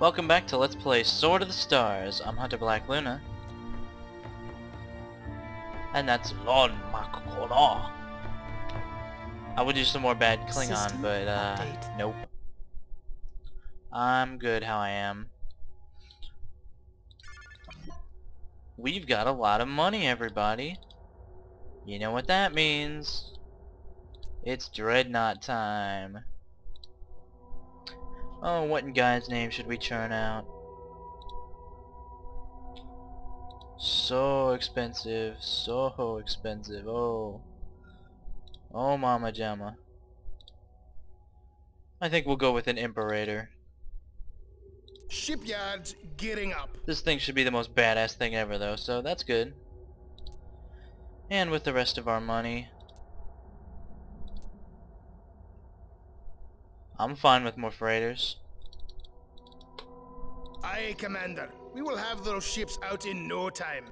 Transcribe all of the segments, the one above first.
Welcome back to Let's Play Sword of the Stars. I'm Hunter Black Luna. And that's Lon Makokona. I would do some more bad Klingon, but nope. I'm good how I am. We've got a lot of money, everybody. You know what that means. It's Dreadnought time. Oh, what in God's name should we churn out? So expensive, so expensive. Oh Mama Jamma. I think we'll go with an Imperator. Shipyards getting up. This thing should be the most badass thing ever though, so that's good. And with the rest of our money, I'm fine with more freighters. Aye, Commander. We will have those ships out in no time.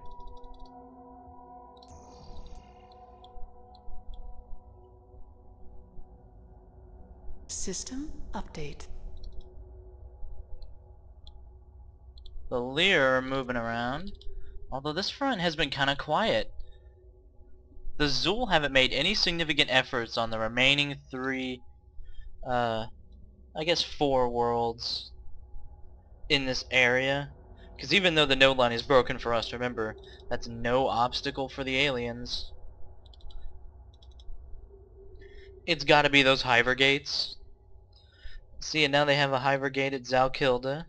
System update. The Lear are moving around, although this front has been kinda quiet. The Zool haven't made any significant efforts on the remaining three, I guess 4 worlds in this area. Because even though the node line is broken for us, remember, that's no obstacle for the aliens. It's gotta be those Hiver gates. See, and now they have a Hiver gate at Zalkilda.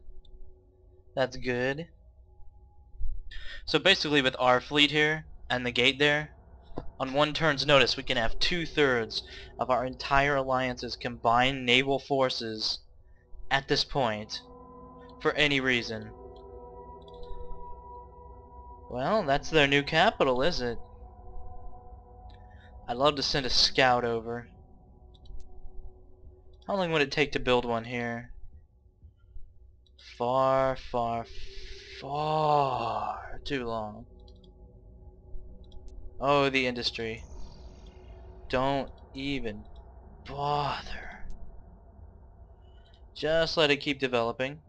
That's good. So basically with our fleet here, and the gate there, on one turn's notice we can have 2/3 of our entire alliance's combined naval forces at this point, for any reason. Well, that's their new capital, is it? I'd love to send a scout over. How long would it take to build one here? Far, far, far too long. Oh, the industry. Don't even bother. Just let it keep developing.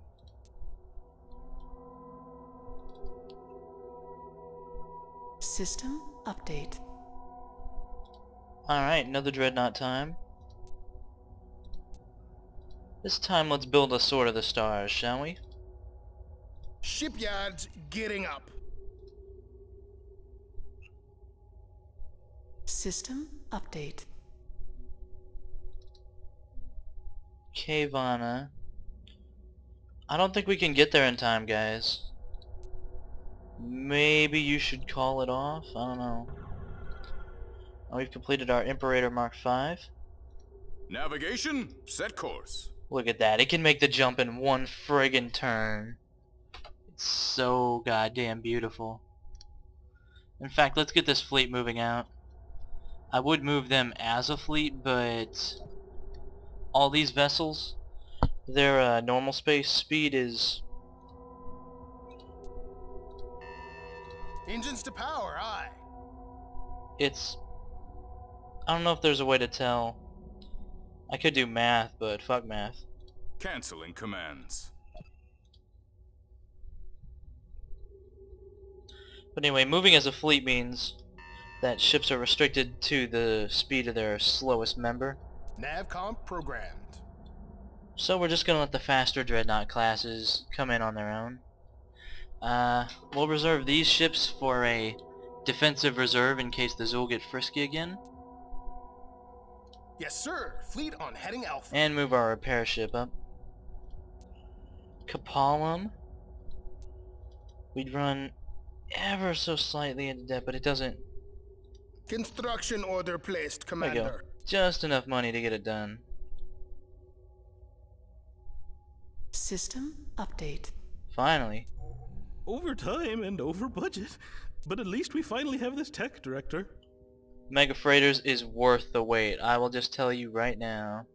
System update. Alright, another Dreadnought time. This time let's build a Sword of the Stars, shall we? Shipyards getting up. System update. Kavana. I don't think we can get there in time, guys. Maybe you should call it off? I don't know. Oh, we've completed our Imperator Mark V. Navigation, set course. Look at that. It can make the jump in one friggin' turn. It's so goddamn beautiful. In fact, let's get this fleet moving out. I would move them as a fleet, but all these vessels, their normal space speed is... Engines to power, aye. It's... I don't know if there's a way to tell. I could do math, but fuck math. Canceling commands. But anyway, moving as a fleet means that ships are restricted to the speed of their slowest member. Navcom programmed. So we're just gonna let the faster Dreadnought classes come in on their own. We'll reserve these ships for a defensive reserve in case the Zool get frisky again. Yes, sir. Fleet on heading alpha. And move our repair ship up. Kapalum. We'd run ever so slightly into debt, but it doesn't... Construction order placed, There we go. Commander. Just enough money to get it done. System update. Finally. Over time and over budget, but at least we finally have this tech director. Mega Freighters is worth the wait. I will just tell you right now.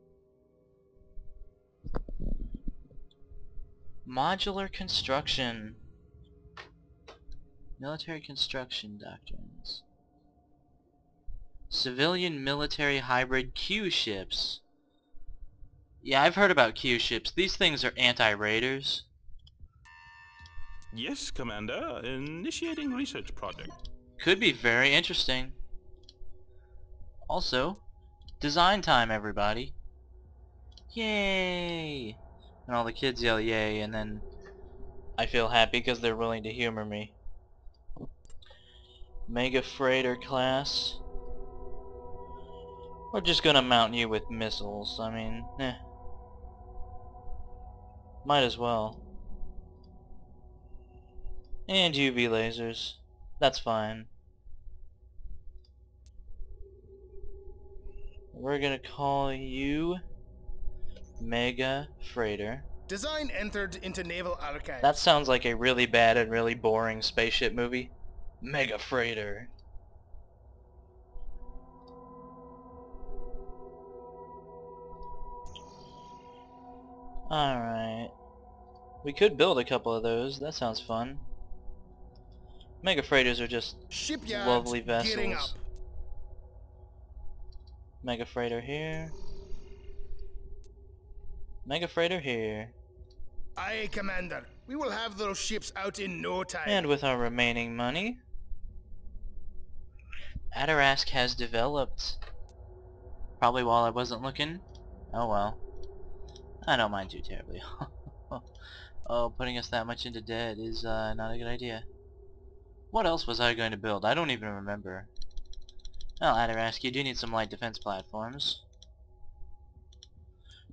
Modular construction. Military construction doctrines. Civilian military hybrid Q ships. Yeah, I've heard about Q ships. These things are anti-raiders. Yes, Commander. Initiating research project. Could be very interesting. Also, design time, everybody. Yay! And all the kids yell yay, and then I feel happy because they're willing to humor me. Mega Freighter class. We're just gonna mount you with missiles. I mean, might as well. And UV lasers. That's fine. We're gonna call you Mega Freighter. Design entered into Naval Archives. That sounds like a really bad and really boring spaceship movie. Mega Freighter. Alright. We could build a couple of those. That sounds fun. Mega Freighters are just Shipyards lovely gearing vessels. up. Mega Freighter here. Mega Freighter here. Aye, Commander. We will have those ships out in no time. And with our remaining money, Adarask has developed. Probably while I wasn't looking. Oh well. I don't mind too terribly. Oh, putting us that much into debt is not a good idea. What else was I going to build? I don't even remember. Well, Adarask, you do need some light defense platforms.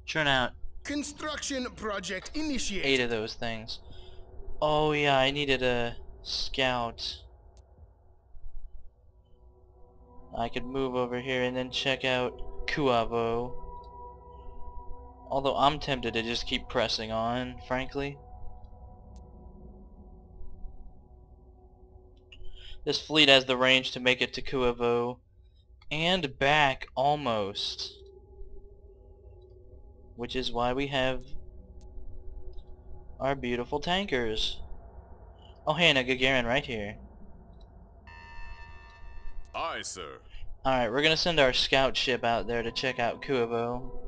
Churn out Construction project initiated. 8 of those things. Oh yeah, I needed a scout. I could move over here and then check out Kuavo. Although I'm tempted to just keep pressing on, frankly. This fleet has the range to make it to Kuavo and back almost. Which is why we have our beautiful tankers. Oh hey, and a Gagarin right here. Aye, sir. Alright, we're gonna send our scout ship out there to check out Kuavo.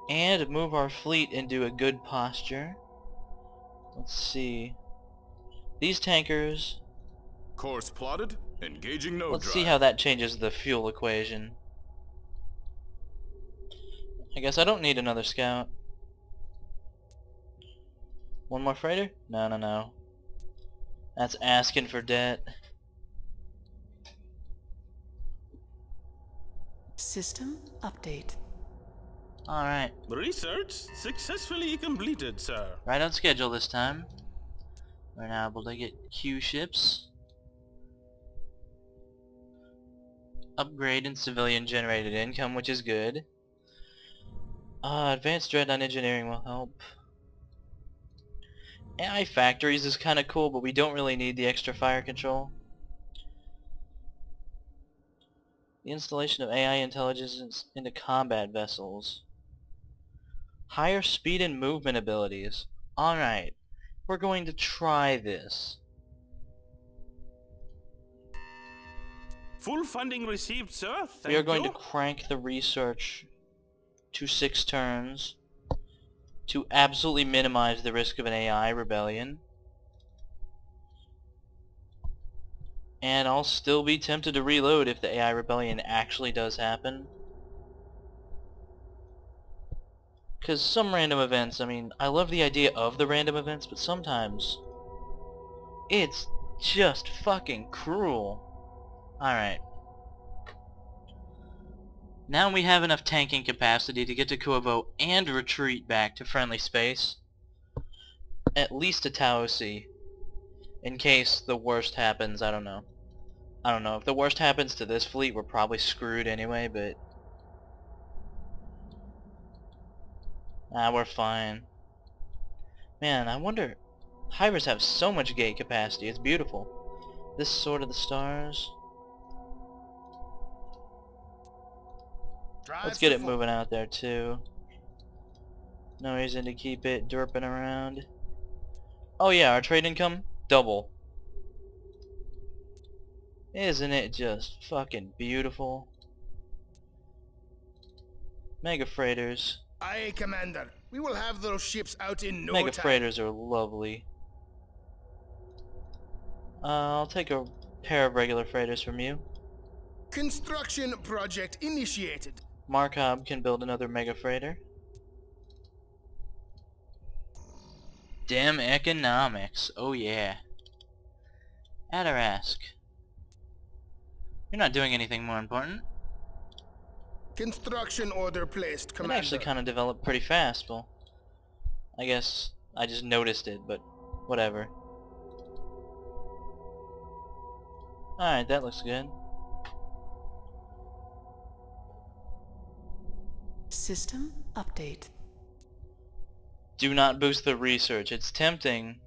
And move our fleet into a good posture. Let's see. These tankers, Course plotted. Engaging node let's drive. see how that changes the fuel equation. I guess I don't need another scout. One more freighter? No, no, no. That's asking for debt. System update. Alright. Research successfully completed, sir. Right on schedule this time. We're now able to get Q ships. Upgrade in civilian generated income, which is good. Advanced Dreadnought Engineering will help. AI factories is kinda cool, but we don't really need the extra fire control. The installation of AI intelligence into combat vessels. Higher speed and movement abilities. Alright. We're going to try this. Full funding received, sir. Thank We are going you. to crank the research to 6 turns to absolutely minimize the risk of an AI rebellion. And I'll still be tempted to reload if the AI rebellion actually does happen. Because some random events, I mean, I love the idea of the random events, but sometimes it's just fucking cruel. Alright. Now we have enough tanking capacity to get to Kuavo and retreat back to friendly space. At least to Taosi. In case the worst happens, I don't know. I don't know. If the worst happens to this fleet, we're probably screwed anyway, but... we're fine. Man, I wonder... Hivers have so much gate capacity. It's beautiful. This is Sword of the Stars. Drive Let's get it for moving out there too. No reason to keep it derping around. Oh yeah, our trade income, double. Isn't it just fucking beautiful? Mega freighters. Aye, Commander. We will have those ships out in no Mega time. freighters are lovely. I'll take a pair of regular freighters from you. Construction project initiated. Markov can build another mega freighter. Dem economics. Oh yeah. Adarask. You're not doing anything more important. Construction order placed, It Commander. actually kind of developed pretty fast. Well, I guess I just noticed it, but whatever. Alright, that looks good. System update. Do not boost the research. It's tempting.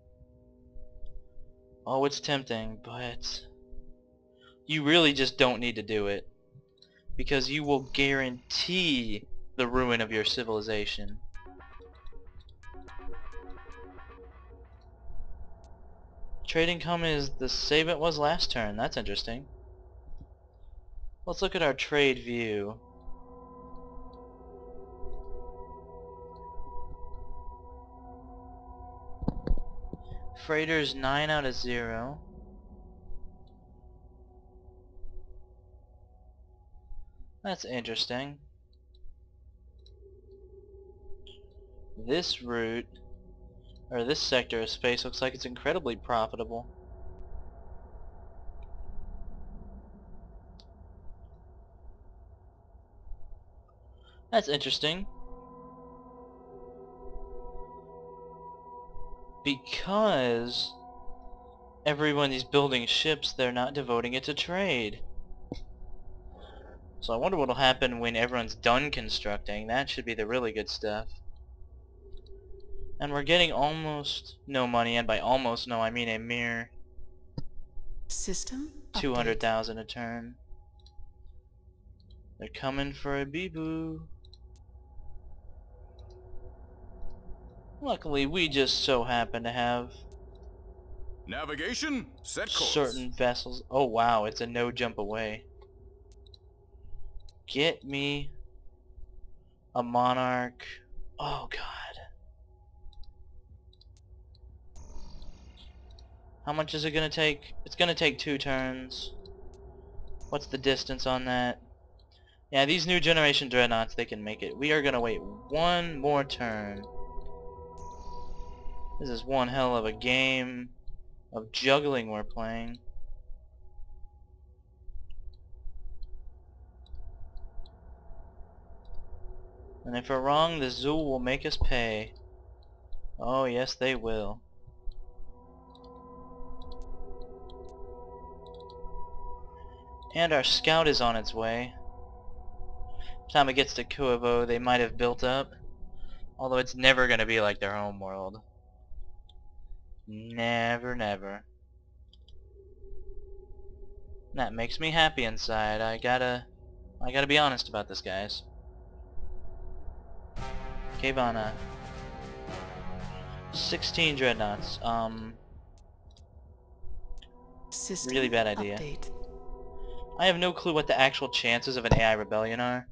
Oh, it's tempting, but you really just don't need to do it. Because you will guarantee the ruin of your civilization. Trade income is the same it was last turn. That's interesting. Let's look at our trade view. Freighters 9 out of 0. That's interesting. This route, or this sector of space, looks like it's incredibly profitable. That's interesting. Because everyone is building ships, they're not devoting it to trade. So I wonder what'll happen when everyone's done constructing. That should be the really good stuff. And we're getting almost no money, and by almost no I mean a mere System update. 200,000 a turn. They're coming for a bee-boo. Luckily, we just so happen to have Navigation, set course. certain vessels. Oh wow, it's a no jump away. Get me a monarch. Oh god. How much is it gonna take? It's gonna take 2 turns. What's the distance on that? Yeah, these new generation dreadnoughts, they can make it. We are gonna wait 1 more turn. This is one hell of a game of juggling we're playing. And if we're wrong, the Zool will make us pay. Oh yes, they will. And our scout is on its way. By the time it gets to Kuavo, they might have built up. Although it's never going to be like their home world. Never, never. That makes me happy inside. I gotta be honest about this, guys. Kavana. 16 dreadnoughts. System Really bad idea. update. I have no clue what the actual chances of an AI rebellion are,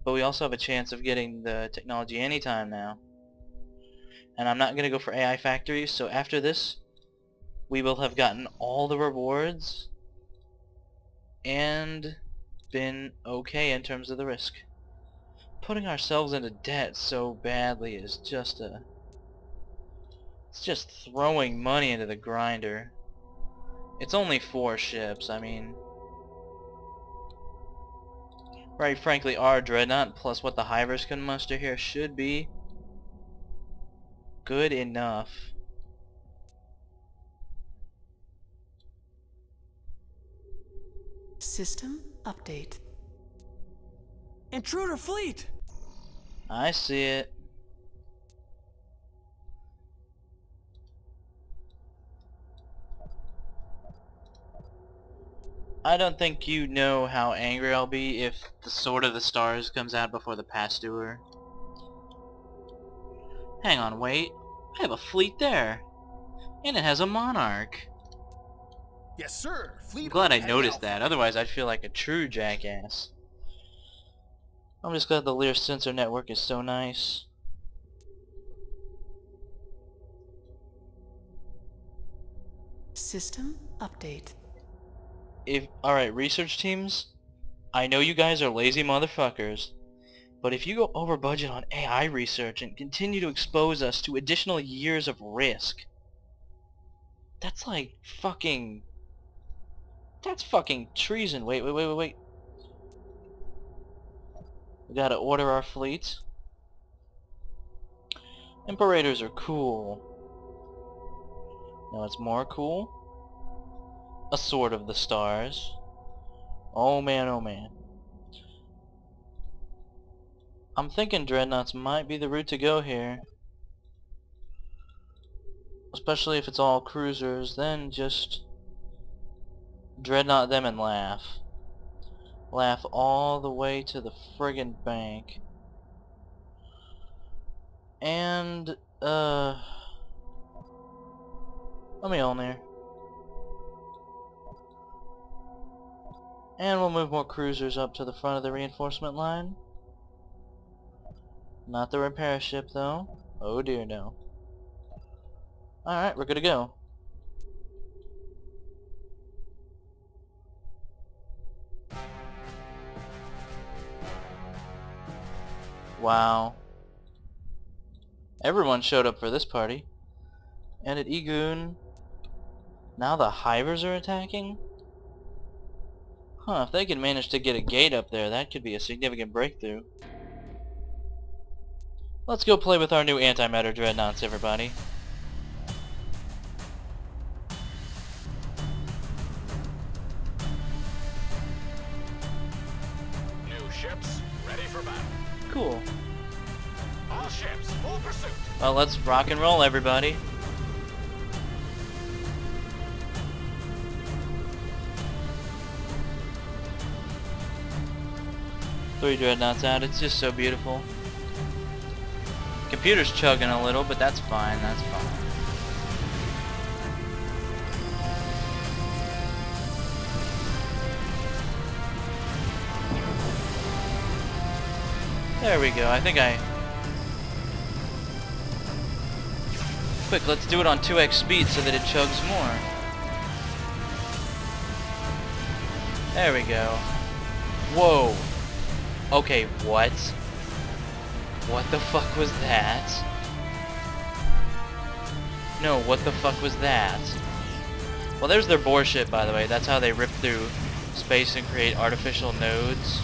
but we also have a chance of getting the technology anytime now. And I'm not going to go for AI factories, so after this, we will have gotten all the rewards and been okay in terms of the risk. Putting ourselves into debt so badly is just it's just throwing money into the grinder. It's only 4 ships, I mean... Right, frankly, our dreadnought plus what the Hivers can muster here should be good enough. System update. Intruder fleet! I see it. I don't think you know how angry I'll be if the Sword of the Stars comes out before the Pasteur. Hang on, wait. I have a fleet there. And it has a monarch. Yes, sir. Fleet I'm glad I and noticed Alpha. that, otherwise I'd feel like a true jackass. I'm just glad the Lear sensor network is so nice. System update. Alright, research teams, I know you guys are lazy motherfuckers, but if you go over budget on AI research and continue to expose us to additional years of risk, that's like fucking... That's fucking treason. Wait. We gotta order our fleet. Imperators are cool. Now it's more cool. A Sword of the Stars. Oh man, oh man. I'm thinking Dreadnoughts might be the route to go here. Especially if it's all cruisers, then just Dreadnought them and laugh. Laugh all the way to the friggin' bank. And, a Mjolnir. And we'll move more cruisers up to the front of the reinforcement line. Not the repair ship though. Oh dear no. Alright, we're good to go. Wow. Everyone showed up for this party. And at Egoon, now the Hivers are attacking? Huh, if they can manage to get a gate up there, that could be a significant breakthrough. Let's go play with our new antimatter dreadnoughts, everybody. New ships ready for battle. Cool. All ships, full pursuit. Well, let's rock and roll, everybody. Three dreadnoughts out. It's just so beautiful. Computer's chugging a little, but that's fine. That's fine. There we go. I think Quick, let's do it on 2x speed so that it chugs more. There we go. Whoa. Okay, what? What the fuck was that? No, what the fuck was that? Well, there's their boar ship, by the way. That's how they rip through space and create artificial nodes.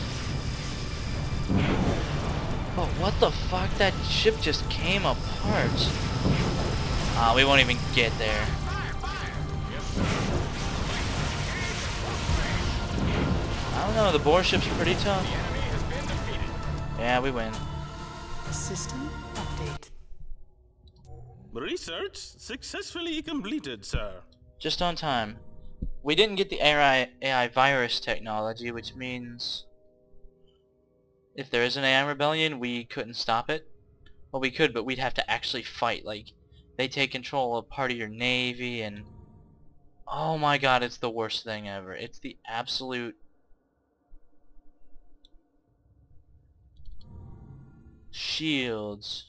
Oh, what the fuck? That ship just came apart. We won't even get there. I don't know, the boar ship's pretty tough. Yeah, we win. System update. Research successfully completed, sir. Just on time. We didn't get the AI virus technology, which means if there is an AI rebellion, we couldn't stop it. Well, we could, but we'd have to actually fight. Like, they take control of part of your navy, and oh my god, it's the worst thing ever. It's the absolute shields.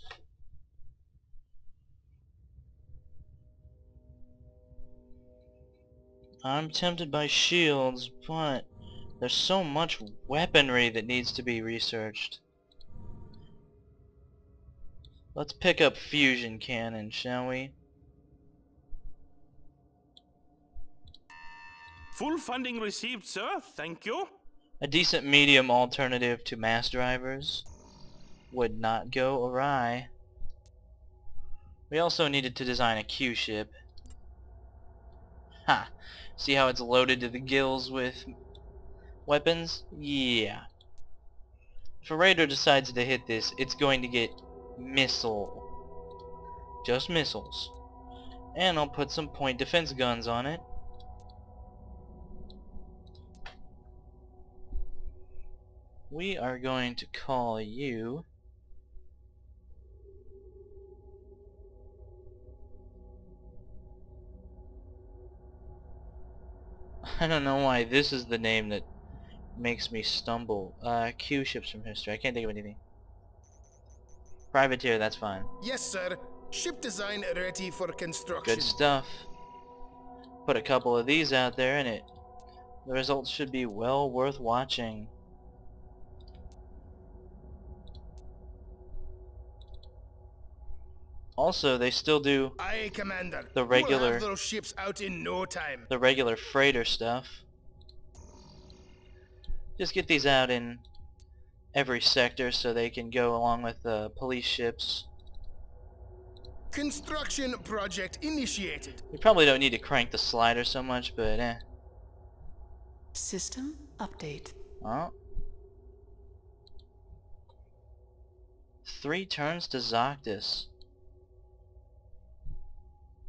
I'm tempted by shields, but there's so much weaponry that needs to be researched. Let's pick up fusion cannon, shall we? Full funding received, sir. Thank you. A decent medium alternative to mass drivers would not go awry. We also needed to design a Q ship. Ha! See how it's loaded to the gills with weapons? Yeah. If a raider decides to hit this, it's going to get missile. Just missiles. And I'll put some point defense guns on it. We are going to call you I don't know why this is the name that makes me stumble. Q ships from history. I can't think of anything. Privateer, that's fine. Yes, sir. Ship design ready for construction. Good stuff. Put a couple of these out there and the results should be well worth watching. Also, they still do Aye, Commander. the We'll regular have those ships out in no time. the regular freighter stuff. Just get these out in every sector so they can go along with the police ships. Construction project initiated. We probably don't need to crank the slider so much, but System update. Oh. 3 turns to Zoctis.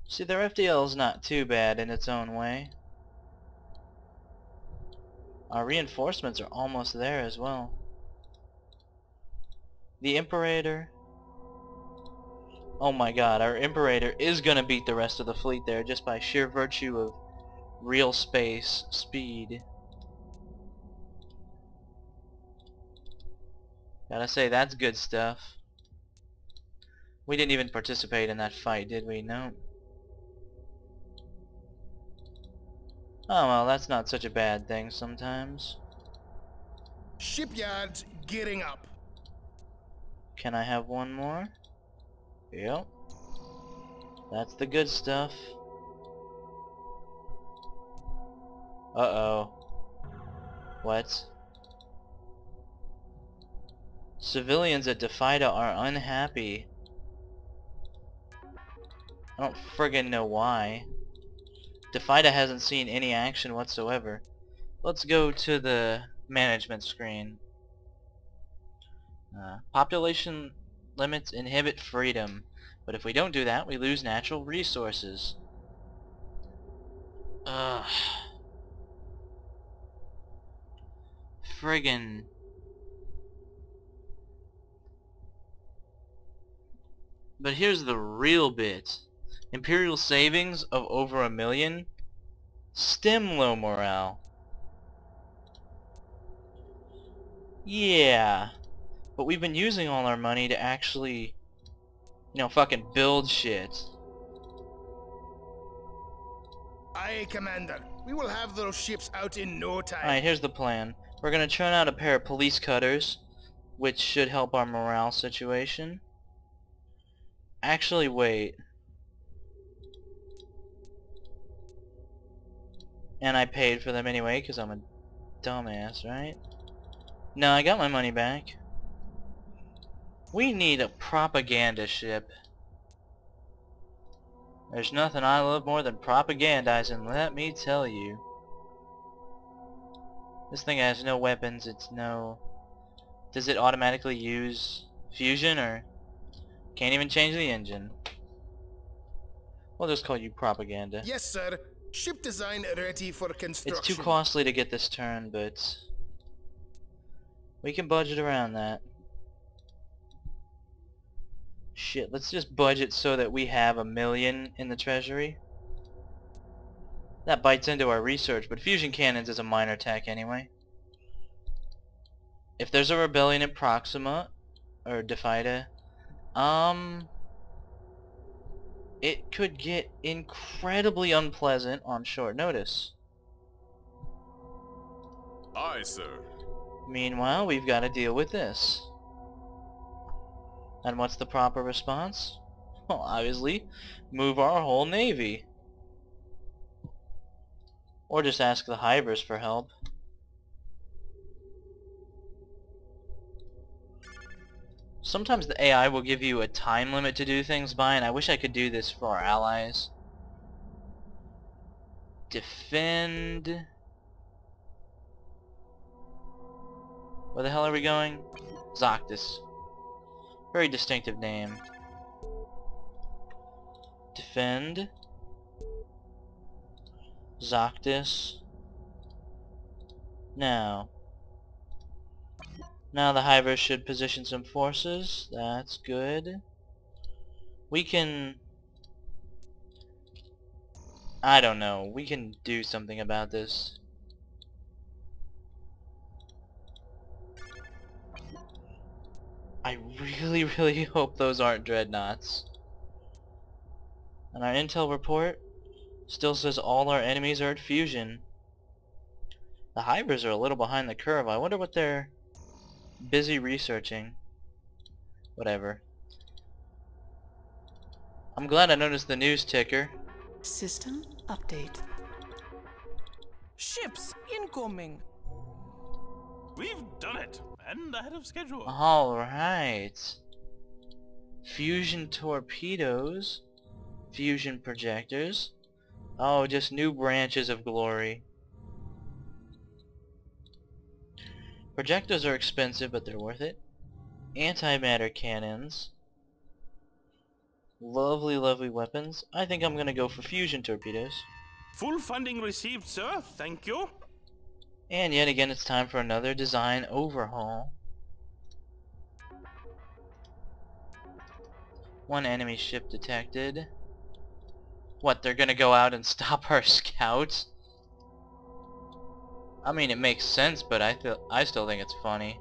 See, their FDL is not too bad in its own way. Our reinforcements are almost there as well. The Imperator. Oh my god, our Imperator is gonna beat the rest of the fleet there just by sheer virtue of real space speed. Gotta say, that's good stuff. We didn't even participate in that fight, did we? No. Oh well, that's not such a bad thing sometimes. Shipyards gearing up. Can I have one more? Yep. That's the good stuff. Uh-oh. What? Civilians at Defida are unhappy. I don't friggin' know why. Defida hasn't seen any action whatsoever. Let's go to the management screen. Population limits inhibit freedom, but if we don't do that, we lose natural resources. Ugh. Friggin'. But here's the real bit. Imperial savings of over 1 million. Stem low morale. Yeah. But we've been using all our money to actually, you know, fucking build shit. Aye, Commander. We will have those ships out in no time. Alright, here's the plan. We're gonna churn out a pair of police cutters, which should help our morale situation. Actually, wait. And I paid for them anyway, because I'm a dumbass, right? No, I got my money back. We need a propaganda ship. There's nothing I love more than propagandizing, let me tell you. This thing has no weapons, it's no... Does it automatically use fusion, or... Can't even change the engine? We'll just call you propaganda. Yes, sir. Ship design ready for construction. It's too costly to get this turn, but... we can budget around that. Shit, let's just budget so that we have 1 million in the treasury. That bites into our research, but fusion cannons is a minor tech anyway. If there's a rebellion at Proxima, or Defida, it could get incredibly unpleasant on short notice. Aye, sir. Meanwhile, we've got to deal with this. And what's the proper response? Well, obviously, move our whole navy. Or just ask the Hivers for help. Sometimes the AI will give you a time limit to do things by, and I wish I could do this for our allies. Defend... Where the hell are we going? Zoctis. Very distinctive name. Defend. Zoctis. Now the Hivers should position some forces. That's good. We can... I don't know. We can do something about this. I really, really hope those aren't dreadnoughts. And our intel report Still says all our enemies are at fusion. The Hivers are a little behind the curve. I wonder what they're busy researching. Whatever. I'm glad I noticed the news ticker. System update. Ships incoming. We've done it, and ahead of schedule. Alright. Fusion torpedoes. Fusion projectors. Oh, just new branches of glory. Projectors are expensive, but they're worth it. Antimatter cannons. Lovely, lovely weapons. I think I'm gonna go for fusion torpedoes. Full funding received, sir. Thank you. And yet again, it's time for another design overhaul. One enemy ship detected. What, they're gonna go out and stop our scouts? I mean, it makes sense, but I still think it's funny.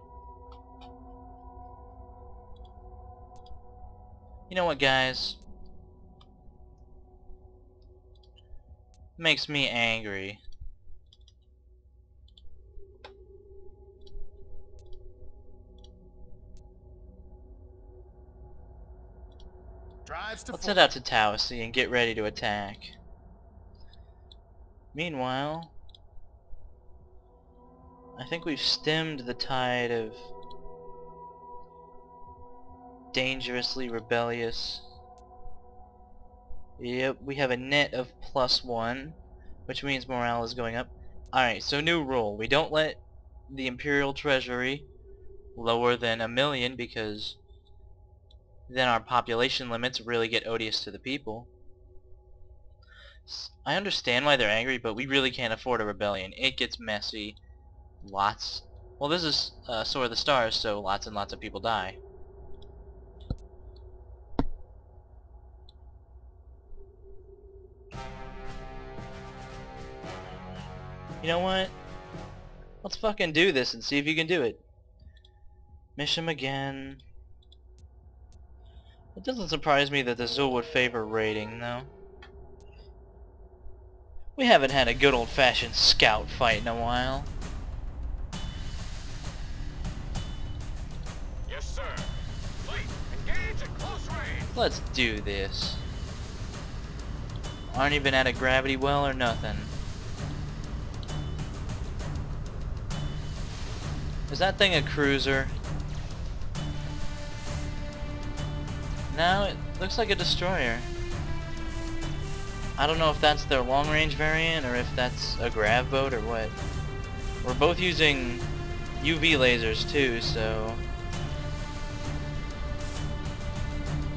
You know what, guys? Makes me angry. Drives to Let's head out to Taosi and get ready to attack. Meanwhile, I think we've stemmed the tide of dangerously rebellious. Yep, we have a net of +1, which means morale is going up. Alright, so new rule. We don't let the Imperial Treasury lower than 1 million, because then our population limits really get odious to the people. I understand why they're angry, but we really can't afford a rebellion. It gets messy. Lots. Well, this is Sword of the Stars, so lots and lots of people die. You know what? Let's fucking do this and see if you can do it. Mission again. It doesn't surprise me that the Zul would favor raiding, though. We haven't had a good old-fashioned scout fight in a while. Yes, sir. Fleet, engage at close range. Let's do this. Aren't even at a gravity well or nothing. Is that thing a cruiser? No, it looks like a destroyer. I don't know if that's their long-range variant or if that's a grav boat or what. We're both using UV lasers too, so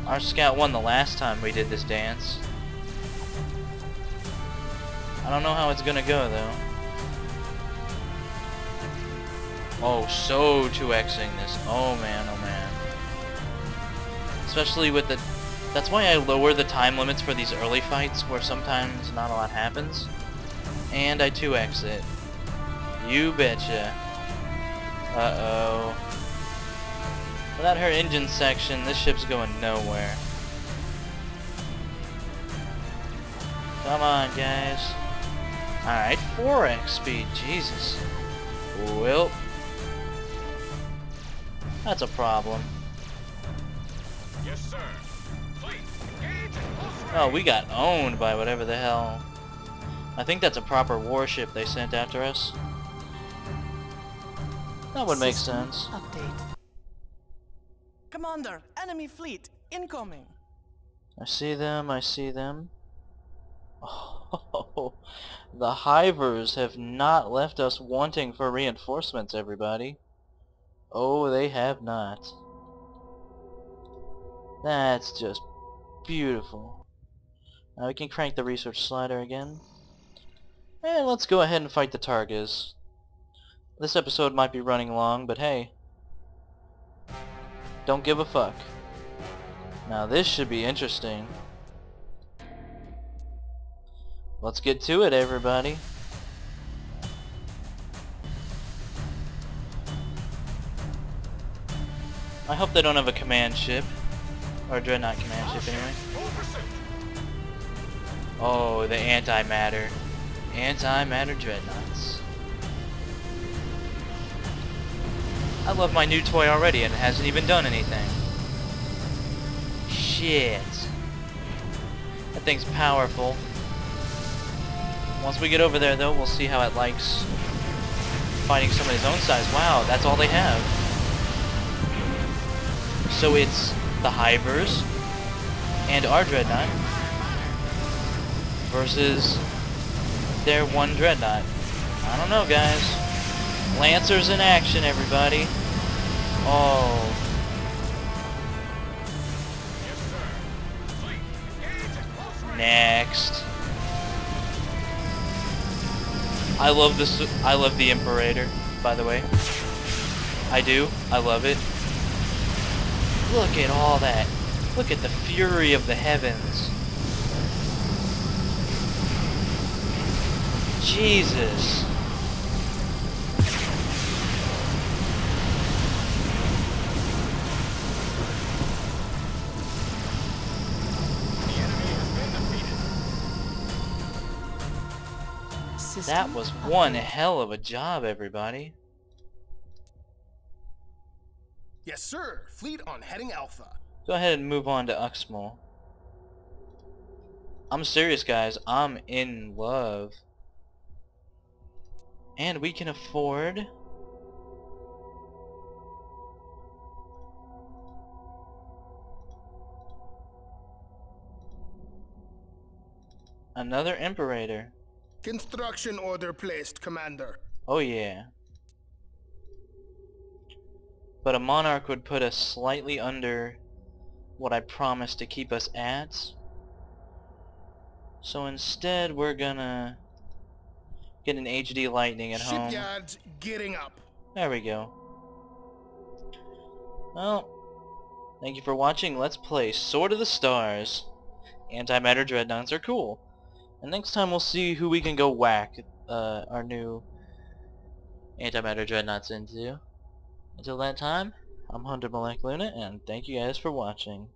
our scout won the last time we did this dance. I don't know how it's gonna go though. Oh, so 2xing this. Oh man, oh man. Especially with the... That's why I lower the time limits for these early fights where sometimes not a lot happens. And I 2x it. You betcha. Uh-oh. Without her engine section, this ship's going nowhere. Come on, guys. Alright, 4x speed. Jesus. Well... That's a problem. Yes, sir. Fleet, engage at close range. Oh, we got owned by whatever the hell. I think that's a proper warship they sent after us. That would make System sense. update. Commander, enemy fleet incoming. I see them, I see them. Oh, the Hivers have not left us wanting for reinforcements, everybody. Oh, they have not. That's just beautiful. Now we can crank the research slider again. And let's go ahead and fight the Targas. This episode might be running long, but hey. Don't give a fuck. Now this should be interesting. Let's get to it, everybody. I hope they don't have a command ship. Or a dreadnought command All ship, anyway. ships, full pursuit. Oh, the antimatter. Antimatter dreadnoughts. I love my new toy already and it hasn't even done anything. Shit. That thing's powerful. Once we get over there though, we'll see how it likes fighting somebody's own size. Wow, that's all they have. So it's the Hivers and our Dreadnought versus their one Dreadnought. I don't know, guys. Lancers in action, everybody. Oh. Next. I love this. I love the Imperator, by the way. I do. I love it. Look at all that. Look at the fury of the heavens. Jesus. That was one hell of a job, everybody. Yes, sir. Fleet on heading Alpha. Go ahead and move on to Uxmal. I'm serious, guys. I'm in love. And we can afford... another Imperator. Construction order placed, Commander. Oh yeah. But a Monarch would put us slightly under what I promised to keep us at. So instead we're gonna get an HD Lightning at home. Shipyards getting up. There we go. Well, thank you for watching Let's Play Sword of the Stars. Antimatter Dreadnoughts are cool. And next time we'll see who we can go whack our new Antimatter Dreadnoughts into. Until that time, I'm Hunter Malek Luna, and thank you guys for watching.